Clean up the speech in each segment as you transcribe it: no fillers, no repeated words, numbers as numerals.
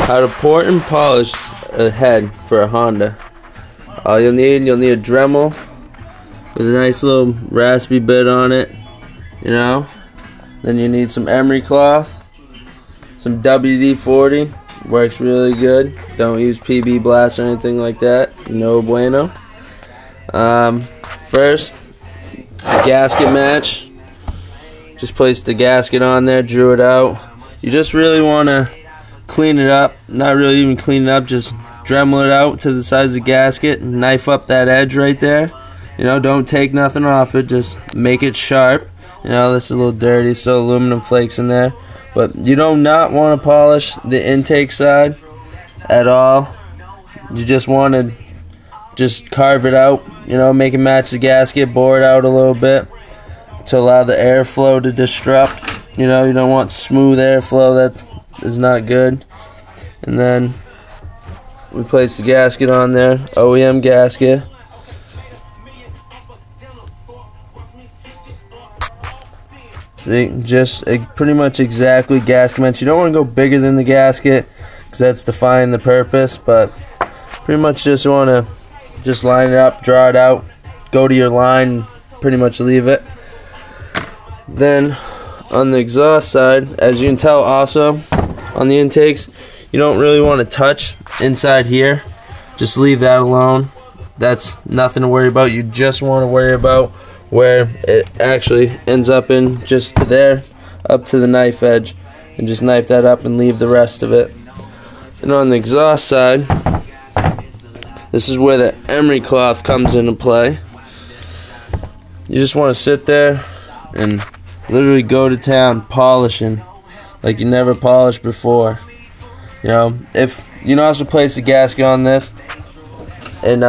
How to port and polish a head for a Honda. All you'll need a Dremel with a nice little raspy bit on it, you know. Then you need some emery cloth, some WD-40, works really good. Don't use PB Blast or anything like that, no bueno. First, the gasket match. Just place the gasket on there, drew it out. You just really want to clean it up, not really even clean it up, just Dremel it out to the size of the gasket, knife up that edge right there. You know, don't take nothing off it, just make it sharp. You know, this is a little dirty, so aluminum flakes in there. But you do not want to polish the intake side at all. You just want to just carve it out, you know, make it match the gasket, bore it out a little bit to allow the airflow to disrupt. You know, you don't want smooth airflow, that is not good. And then we place the gasket on there, OEM gasket. See, just pretty much exactly gasket match. You don't want to go bigger than the gasket because that's defying the purpose, but pretty much just want to just line it up, draw it out, go to your line, pretty much leave it. Then on the exhaust side, as you can tell also on the intakes, you don't really want to touch inside here. Just leave that alone. That's nothing to worry about. You just want to worry about where it actually ends up in, just to there, up to the knife edge, and just knife that up and leave the rest of it. And on the exhaust side, this is where the emery cloth comes into play. You just want to sit there and literally go to town polishing like you never polished before. You know, if you can also place a gasket on this and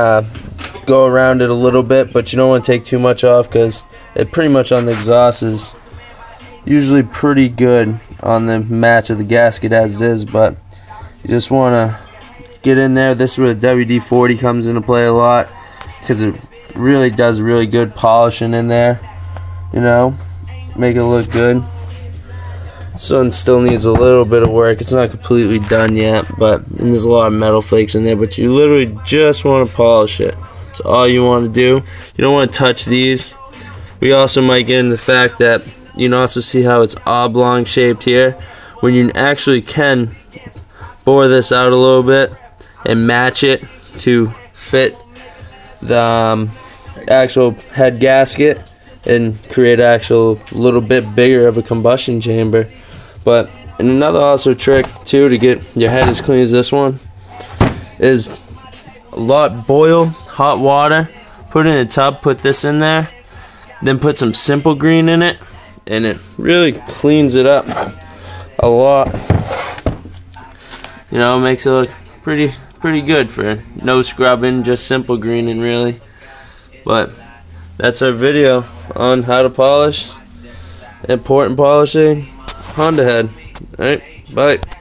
go around it a little bit, but you don't want to take too much off because it pretty much on the exhaust is usually pretty good on the match of the gasket as it is, but you just want to get in there. This is where the WD-40 comes into play a lot because it really does really good polishing in there, you know, make it look good. This one still needs a little bit of work. It's not completely done yet, and there's a lot of metal flakes in there, but you literally just want to polish it. That's all you want to do. You don't want to touch these. We also might get into the fact that you can also see how it's oblong shaped here, when you actually can bore this out a little bit and match it to fit the actual head gasket and create actual little bit bigger of a combustion chamber. But and another also trick too to get your head as clean as this one is boil hot water, put it in a tub, put this in there, then put some Simple Green in it, and it really cleans it up a lot. You know, makes it look pretty good for no scrubbing, just Simple Greening really. But that's our video on how to polish and port and polishing Honda head. Alright, bye.